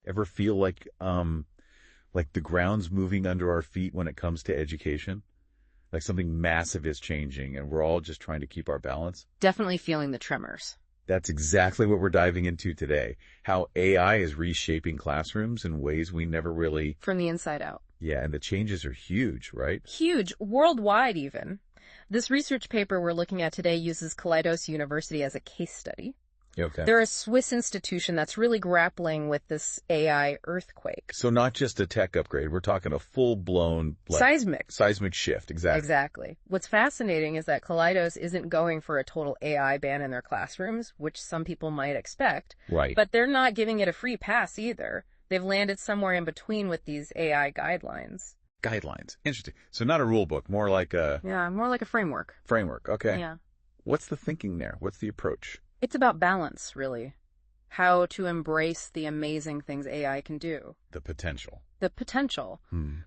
ever feel like the ground's moving under our feet when it comes to education? Like something massive is changing and we're all just trying to keep our balance? Definitely feeling the tremors. That's exactly what we're diving into today. How AI is reshaping classrooms in ways we never really... From the inside out. Yeah, and the changes are huge, right? Huge. Worldwide, even. This research paper we're looking at today uses Kaleidos University as a case study. Okay. They're a Swiss institution that's really grappling with this AI earthquake. So not just a tech upgrade. We're talking a full-blown... Seismic shift, exactly. Exactly. What's fascinating is that Kaleidos isn't going for a total AI ban in their classrooms, which some people might expect. Right. But they're not giving it a free pass either. They've landed somewhere in between with these AI guidelines. Guidelines. Interesting. So not a rule book, more like a... Yeah, more like a framework. Framework, okay. Yeah. What's the thinking there? What's the approach? It's about balance, really. How to embrace the amazing things AI can do. The potential. The potential,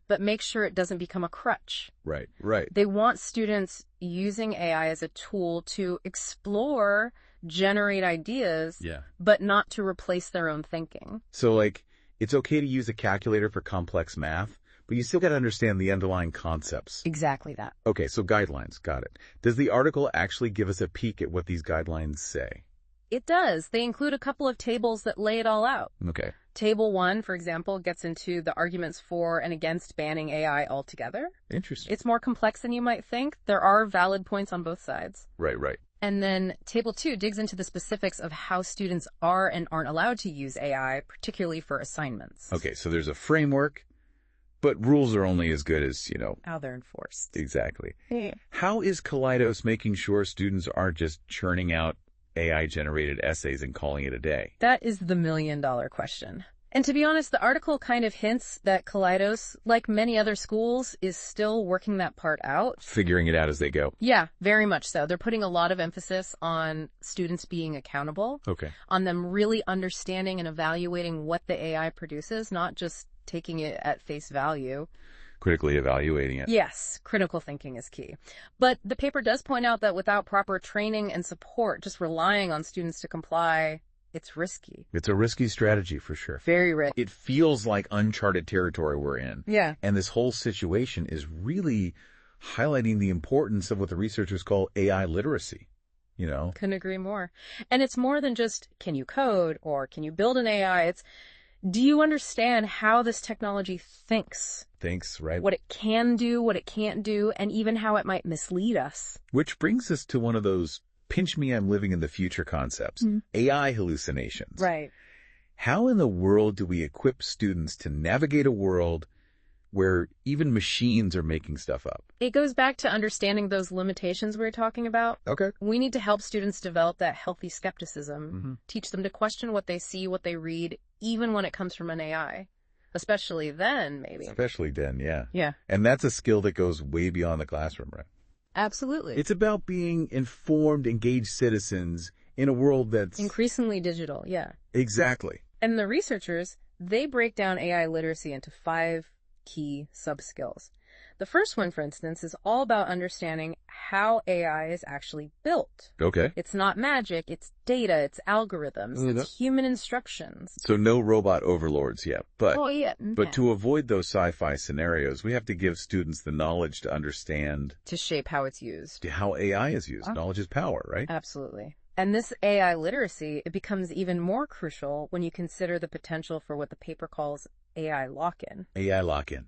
but make sure it doesn't become a crutch. Right, right. They want students using AI as a tool to explore, generate ideas, but not to replace their own thinking. So, like, it's okay to use a calculator for complex math, but you still got to understand the underlying concepts. Exactly that. Okay, so guidelines. Got it. Does the article actually give us a peek at what these guidelines say? It does. They include a couple of tables that lay it all out. Okay. Table 1, for example, gets into the arguments for and against banning AI altogether. Interesting. It's more complex than you might think. There are valid points on both sides. Right, right. And then Table 2 digs into the specifics of how students are and aren't allowed to use AI, particularly for assignments. Okay, so there's a framework, but rules are only as good as, how they're enforced. Exactly. Yeah. How is Kaleidos making sure students aren't just churning out AI-generated essays and calling it a day? That is the million-dollar question. And to be honest, the article kind of hints that Kaleidos, like many other schools, is still working that part out. Figuring it out as they go. Yeah, very much so. They're putting a lot of emphasis on students being accountable. Okay. On them really understanding and evaluating what the AI produces, not just taking it at face value. Critically evaluating it. Yes, critical thinking is key. But the paper does point out that without proper training and support, just relying on students to comply, it's risky. It's a risky strategy for sure. Very risky. It feels like uncharted territory we're in. Yeah. And this whole situation is really highlighting the importance of what the researchers call AI literacy. Couldn't agree more. And it's more than just, can you code or can you build an AI? It's, do you understand how this technology thinks? Thinks, right? What it can do, what it can't do, and even how it might mislead us. Which brings us to one of those pinch me, I'm living in the future concepts. AI hallucinations. Right. How in the world do we equip students to navigate a world where even machines are making stuff up? It goes back to understanding those limitations we were talking about. Okay. We need to help students develop that healthy skepticism, teach them to question what they see, what they read, even when it comes from an AI. Especially then, maybe. Especially then, yeah. Yeah. And that's a skill that goes way beyond the classroom, right? Absolutely. It's about being informed, engaged citizens in a world that's... increasingly digital, yeah. Exactly. And the researchers, they break down AI literacy into 5 key sub-skills. The first one, for instance, is all about understanding how AI is actually built. Okay. It's not magic, it's data, it's algorithms, it's human instructions. So no robot overlords yet, but no. To avoid those sci-fi scenarios, we have to give students the knowledge to understand... to shape how it's used. How AI is used. Knowledge is power, right? Absolutely. And this AI literacy, it becomes even more crucial when you consider the potential for what the paper calls AI lock-in. AI lock-in.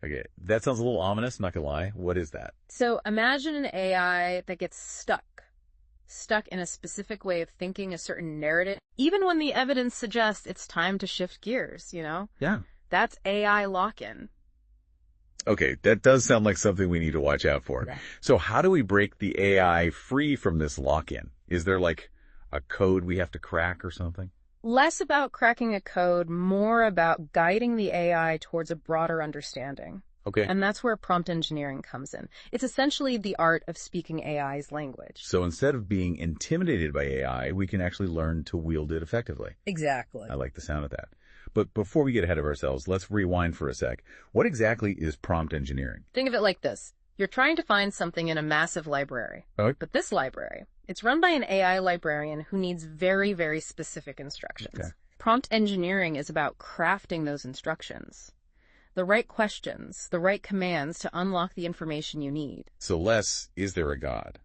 Okay, that sounds a little ominous, not gonna lie. What is that? So imagine an AI that gets stuck in a specific way of thinking, a certain narrative, even when the evidence suggests it's time to shift gears, Yeah. That's AI lock-in. Okay, that does sound like something we need to watch out for. Yeah. So how do we break the AI free from this lock-in? Is there like a code we have to crack or something? Less about cracking a code, more about guiding the AI towards a broader understanding. Okay. And that's where prompt engineering comes in. It's essentially the art of speaking AI's language. So instead of being intimidated by AI, we can actually learn to wield it effectively. Exactly. I like the sound of that. But before we get ahead of ourselves, let's rewind for a sec. What exactly is prompt engineering? Think of it like this. You're trying to find something in a massive library. Okay. But this library, it's run by an AI librarian who needs very, very specific instructions. Okay. Prompt engineering is about crafting those instructions. The right questions, the right commands to unlock the information you need. So less, is there a God?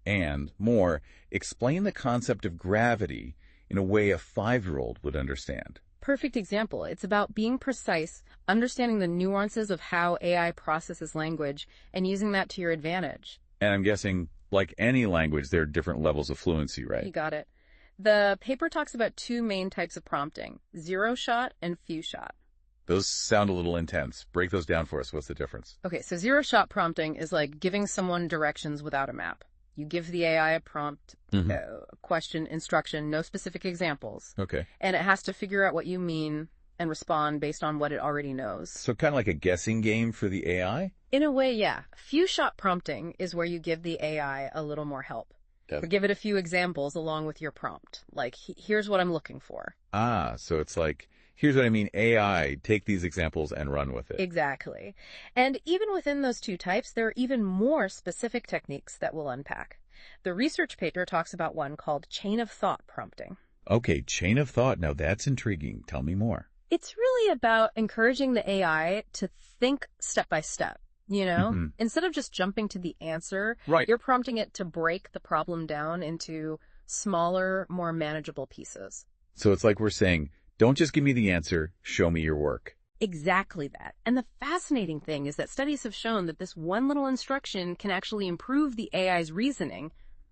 And more, explain the concept of gravity in a way a 5-year-old would understand. Perfect example. It's about being precise, understanding the nuances of how AI processes language, and using that to your advantage. And I'm guessing, like any language, there are different levels of fluency, right? You got it. The paper talks about 2 main types of prompting, zero-shot and few-shot. Those sound a little intense. Break those down for us. What's the difference? Okay, so zero-shot prompting is like giving someone directions without a map. You give the AI a prompt, question, instruction, no specific examples. Okay. And it has to figure out what you mean and respond based on what it already knows. So kind of like a guessing game for the AI? In a way, yeah. Few-shot prompting is where you give the AI a little more help. Or give it a few examples along with your prompt. Like, here's what I'm looking for. So it's like, here's what I mean, AI, take these examples and run with it. Exactly. And even within those 2 types, there are even more specific techniques that we'll unpack. The research paper talks about one called chain of thought prompting. Okay, chain of thought. Now that's intriguing. Tell me more. It's really about encouraging the AI to think step by step. Instead of just jumping to the answer, right, you're prompting it to break the problem down into smaller, more manageable pieces. So it's like we're saying, don't just give me the answer, show me your work. Exactly that. And the fascinating thing is that studies have shown that this one little instruction can actually improve the AI's reasoning,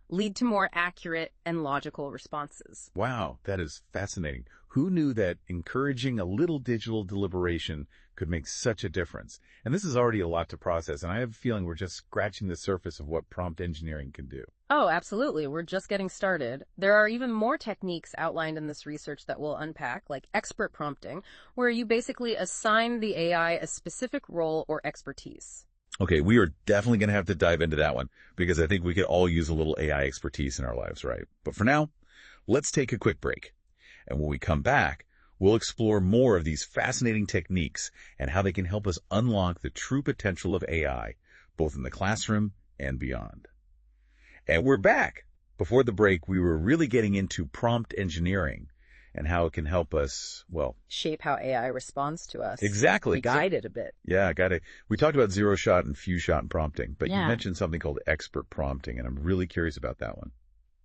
lead to more accurate and logical responses. Wow, that is fascinating. Who knew that encouraging a little digital deliberation could make such a difference? And this is already a lot to process, and I have a feeling we're just scratching the surface of what prompt engineering can do. Oh, absolutely. We're just getting started. There are even more techniques outlined in this research that we'll unpack, like expert prompting, where you basically assign the AI a specific role or expertise. Okay, we are definitely going to have to dive into that one, because I think we could all use a little AI expertise in our lives, right? But for now, let's take a quick break. And when we come back, we'll explore more of these fascinating techniques and how they can help us unlock the true potential of AI, both in the classroom and beyond. And we're back. Before the break, we were really getting into prompt engineering and how it can help us, well, shape how AI responds to us. Exactly. Guide it a bit. Yeah, got it. We talked about zero-shot and few-shot prompting, but Yeah. You mentioned something called expert prompting, and I'm really curious about that one.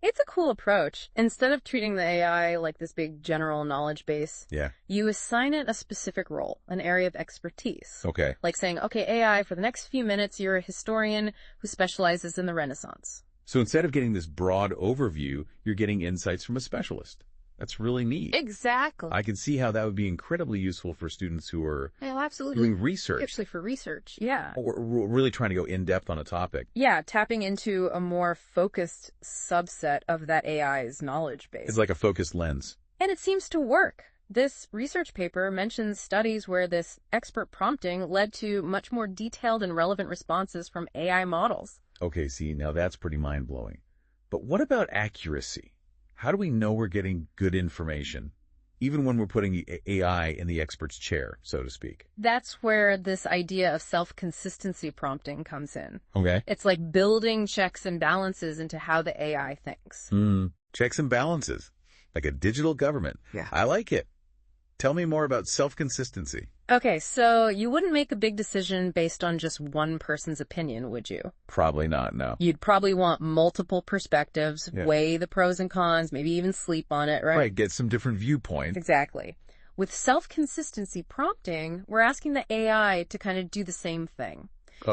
It's a cool approach. Instead of treating the AI like this big general knowledge base, Yeah. you assign it a specific role, an area of expertise. Okay. Like saying, okay, AI, for the next few minutes, you're a historian who specializes in the Renaissance. So instead of getting this broad overview, you're getting insights from a specialist. That's really neat. Exactly. I can see how that would be incredibly useful for students who are doing research. Actually, for research, yeah. Or really trying to go in-depth on a topic. Yeah, tapping into a more focused subset of that AI's knowledge base. It's like a focused lens. And it seems to work. This research paper mentions studies where this expert prompting led to much more detailed and relevant responses from AI models. Okay, see, now that's pretty mind-blowing. But what about accuracy? How do we know we're getting good information, even when we're putting the AI in the expert's chair, so to speak? That's where this idea of self-consistency prompting comes in. Okay. It's like building checks and balances into how the AI thinks. Checks and balances, like a digital government. Yeah. I like it. Tell me more about self-consistency. Okay, so you wouldn't make a big decision based on just one person's opinion, would you? Probably not, no. You'd probably want multiple perspectives, Yeah. weigh the pros and cons, maybe even sleep on it, right? Right, get some different viewpoints. Exactly. With self-consistency prompting, we're asking the AI to kind of do the same thing.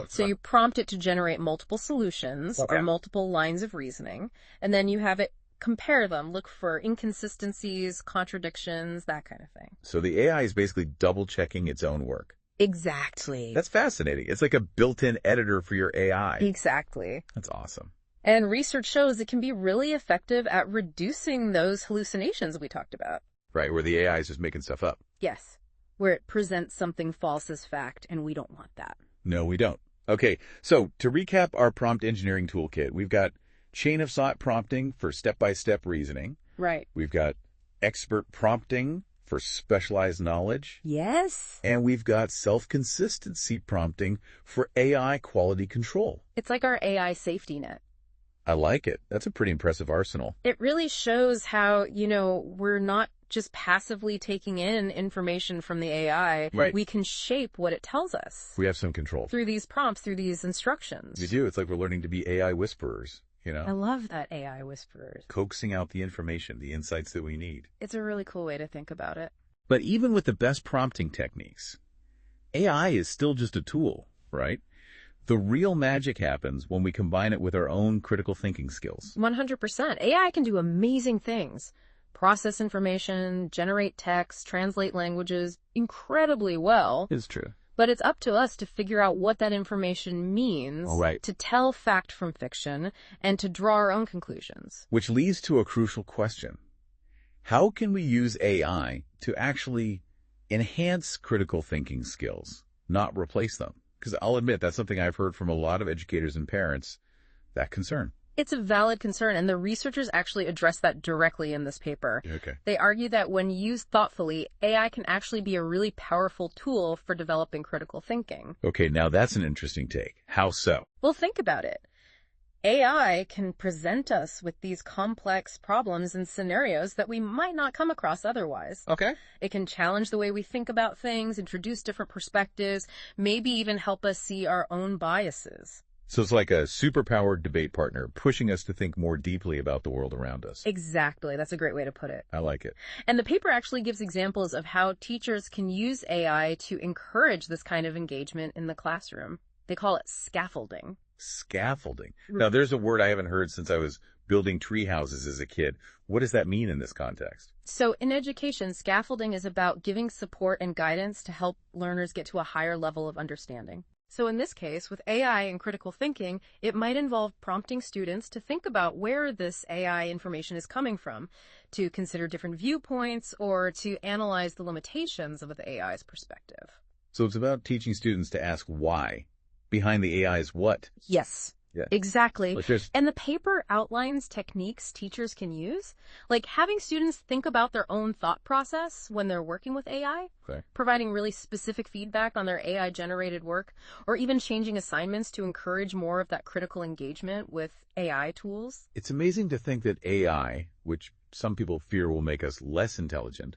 So you prompt it to generate multiple solutions Okay. or multiple lines of reasoning, and then you have it compare them, look for inconsistencies, contradictions, that kind of thing. So the AI is basically double-checking its own work. Exactly. That's fascinating. It's like a built-in editor for your AI. Exactly. That's awesome. And research shows it can be really effective at reducing those hallucinations we talked about. Right, where the AI is just making stuff up. Yes, where it presents something false as fact, and we don't want that. No, we don't. Okay, so to recap our prompt engineering toolkit, we've got chain of thought prompting for step-by-step reasoning. Right. We've got expert prompting for specialized knowledge. Yes. And we've got self-consistency prompting for AI quality control. It's like our AI safety net. I like it. That's a pretty impressive arsenal. It really shows how, we're not just passively taking in information from the AI, Right. we can shape what it tells us We have some control. through these prompts, through these instructions. We do. It's like we're learning to be AI whisperers, I love that, AI whisperers. coaxing out the information, the insights that we need. It's a really cool way to think about it. But even with the best prompting techniques, AI is still just a tool, right? The real magic happens when we combine it with our own critical thinking skills. 100%. AI can do amazing things. Process information, generate text, translate languages incredibly well. It's true. But it's up to us to figure out what that information means, to tell fact from fiction, and to draw our own conclusions. Which leads to a crucial question. How can we use AI to actually enhance critical thinking skills, not replace them? Because I'll admit, that's something I've heard from a lot of educators and parents, that concern. It's a valid concern, and the researchers actually address that directly in this paper. Okay. They argue that when used thoughtfully, AI can actually be a really powerful tool for developing critical thinking. Okay, now that's an interesting take. How so? Well, think about it. AI can present us with these complex problems and scenarios that we might not come across otherwise. Okay. It can challenge the way we think about things, introduce different perspectives, maybe even help us see our own biases. So it's like a superpowered debate partner pushing us to think more deeply about the world around us. Exactly. That's a great way to put it. I like it. And the paper actually gives examples of how teachers can use AI to encourage this kind of engagement in the classroom. They call it scaffolding. Scaffolding. Now, there's a word I haven't heard since I was building tree houses as a kid. What does that mean in this context? So in education, scaffolding is about giving support and guidance to help learners get to a higher level of understanding. So in this case, with AI and critical thinking, it might involve prompting students to think about where this AI information is coming from, to consider different viewpoints, or to analyze the limitations of the AI's perspective. So it's about teaching students to ask why behind the AI's what. Yes. Yeah. Exactly. Let's just- And the paper outlines techniques teachers can use, like having students think about their own thought process when they're working with AI, Okay. providing really specific feedback on their AI-generated work, or even changing assignments to encourage more of that critical engagement with AI tools. It's amazing to think that AI, which some people fear will make us less intelligent,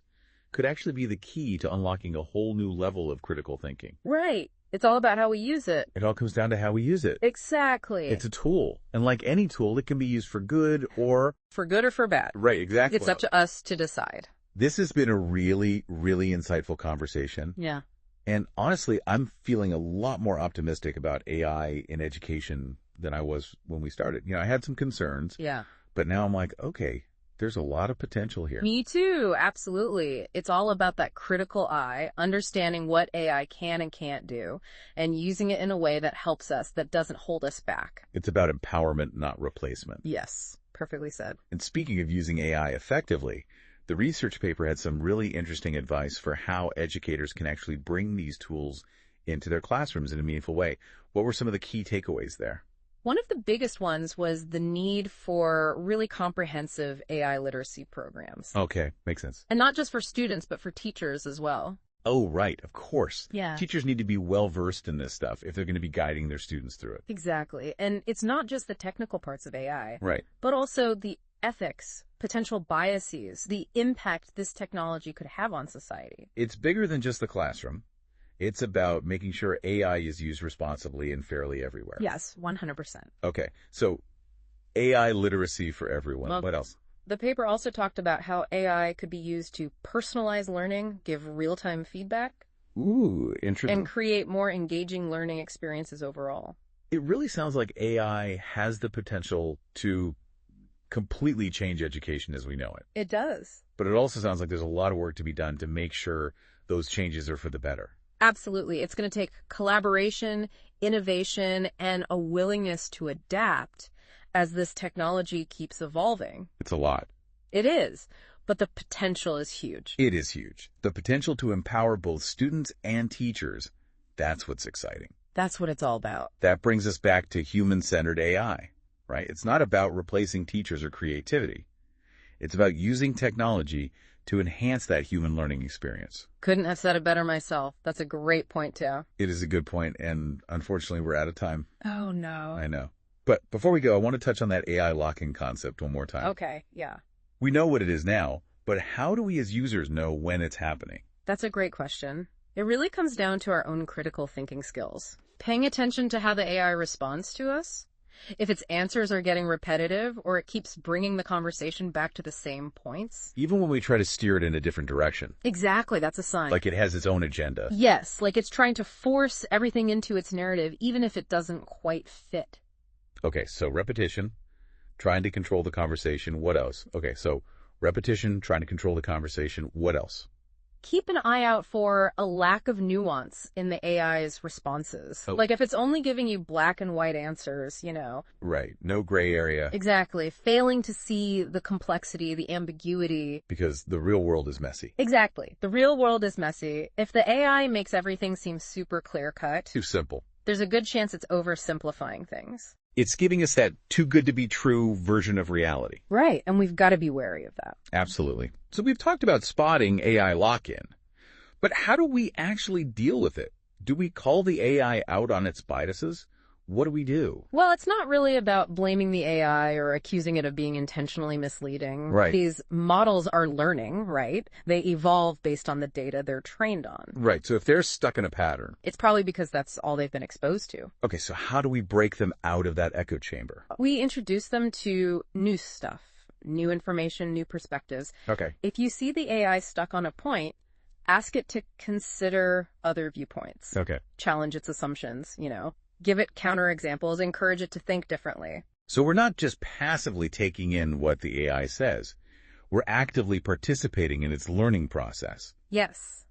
could actually be the key to unlocking a whole new level of critical thinking. Right. It's all about how we use it. It all comes down to how we use it. Exactly. It's a tool. And like any tool, it can be used for good or... For good or for bad. Right, exactly. It's up to us to decide. This has been a really, really insightful conversation. Yeah. And honestly, I'm feeling a lot more optimistic about AI in education than I was when we started. I had some concerns. Yeah. But now I'm like, okay, there's a lot of potential here. Me too, absolutely. It's all about that critical eye, understanding what AI can and can't do, and using it in a way that helps us, that doesn't hold us back. It's about empowerment, not replacement. Yes, perfectly said. And speaking of using AI effectively, the research paper had some really interesting advice for how educators can actually bring these tools into their classrooms in a meaningful way. What were some of the key takeaways there? One of the biggest ones was the need for really comprehensive AI literacy programs. Okay, makes sense. And not just for students, but for teachers as well. Oh, right, of course. Yeah. Teachers need to be well-versed in this stuff if they're going to be guiding their students through it. Exactly. And it's not just the technical parts of AI, Right. but also the ethics, potential biases, the impact this technology could have on society. It's bigger than just the classroom. It's about making sure AI is used responsibly and fairly everywhere. Yes, 100%. Okay, so AI literacy for everyone. Well, what else? The paper also talked about how AI could be used to personalize learning, give real-time feedback, Ooh, interesting. and create more engaging learning experiences overall. It really sounds like AI has the potential to completely change education as we know it. It does. But it also sounds like there's a lot of work to be done to make sure those changes are for the better. Absolutely. It's going to take collaboration, innovation, and a willingness to adapt as this technology keeps evolving. It's a lot. It is, but the potential is huge. It is huge. The potential to empower both students and teachers, that's what's exciting. That's what it's all about. That brings us back to human-centered AI, right? It's not about replacing teachers or creativity. It's about using technology to enhance that human learning experience. Couldn't have said it better myself. That's a great point, too. It is a good point, and unfortunately, we're out of time. Oh, no. I know. But before we go, I want to touch on that AI lock-in concept one more time. Okay, yeah. We know what it is now, But how do we as users know when it's happening? That's a great question. It really comes down to our own critical thinking skills. Paying attention to how the AI responds to us. If its answers are getting repetitive or it keeps bringing the conversation back to the same points. Even when we try to steer it in a different direction. Exactly, that's a sign. Like it has its own agenda. Yes, like it's trying to force everything into its narrative, even if it doesn't quite fit. Okay, so repetition, trying to control the conversation. What else? Okay, so repetition, trying to control the conversation. What else? Keep an eye out for a lack of nuance in the AI's responses. Oh. Like if it's only giving you black and white answers, Right, no gray area. Exactly. Failing to see the complexity, the ambiguity. Because the real world is messy. Exactly. The real world is messy. If the AI makes everything seem super clear-cut, Too simple. there's a good chance it's oversimplifying things. It's giving us that too good to be true version of reality. Right, and we've got to be wary of that. Absolutely. So we've talked about spotting AI lock-in. But how do we actually deal with it? Do we call the AI out on its biases? What do we do? Well, it's not really about blaming the AI or accusing it of being intentionally misleading. Right. These models are learning, right? They evolve based on the data they're trained on. Right, so if they're stuck in a pattern. It's probably because that's all they've been exposed to. Okay, so how do we break them out of that echo chamber? We introduce them to new stuff, new information, new perspectives. Okay. If you see the AI stuck on a point, ask it to consider other viewpoints. Okay. Challenge its assumptions, Give it counterexamples, encourage it to think differently. So we're not just passively taking in what the AI says. We're actively participating in its learning process. Yes,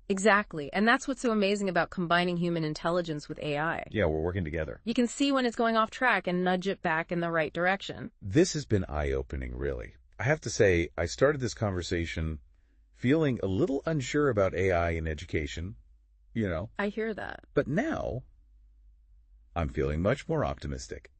exactly. And that's what's so amazing about combining human intelligence with AI. Yeah, we're working together. You can see when it's going off track and nudge it back in the right direction. This has been eye-opening, really. I have to say, I started this conversation feeling a little unsure about AI in education, I hear that. But now, I'm feeling much more optimistic.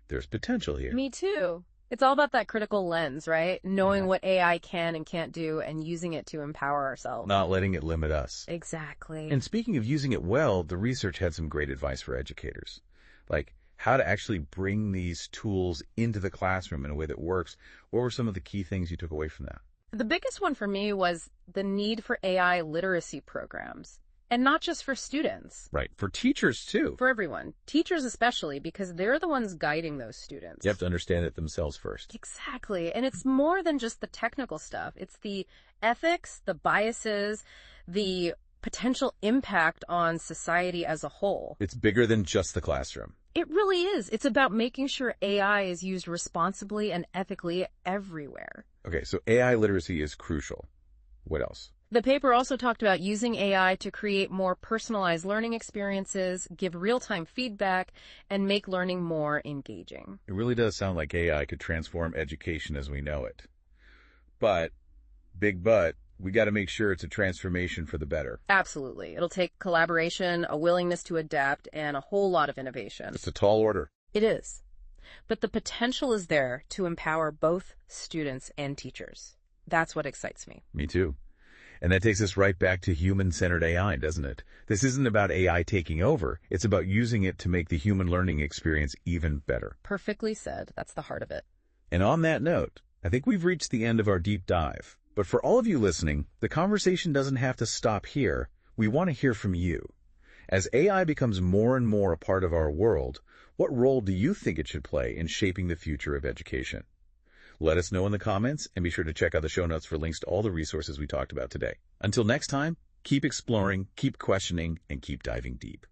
There's potential here. Me too. It's all about that critical lens, right? Knowing what AI can and can't do and using it to empower ourselves. Not letting it limit us. Exactly. And speaking of using it well, the research had some great advice for educators. Like how to actually bring these tools into the classroom in a way that works. What were some of the key things you took away from that? The biggest one for me was the need for AI literacy programs. And not just for students. Right. For teachers, too. For everyone. Teachers especially, because they're the ones guiding those students. You have to understand it themselves first. Exactly. And it's more than just the technical stuff. It's the ethics, the biases, the potential impact on society as a whole. It's bigger than just the classroom. It really is. It's about making sure AI is used responsibly and ethically everywhere. Okay, so AI literacy is crucial. What else? The paper also talked about using AI to create more personalized learning experiences, give real-time feedback, and make learning more engaging. It really does sound like AI could transform education as we know it. But, big but, we got to make sure it's a transformation for the better. Absolutely. It'll take collaboration, a willingness to adapt, and a whole lot of innovation. It's a tall order. It is. But the potential is there to empower both students and teachers. That's what excites me. Me too. And that takes us right back to human-centered AI, doesn't it? This isn't about AI taking over. It's about using it to make the human learning experience even better. Perfectly said. That's the heart of it. And on that note, I think we've reached the end of our deep dive. But for all of you listening, the conversation doesn't have to stop here. We want to hear from you. As AI becomes more and more a part of our world, what role do you think it should play in shaping the future of education? Let us know in the comments, and be sure to check out the show notes for links to all the resources we talked about today. Until next time, keep exploring, keep questioning, and keep diving deep.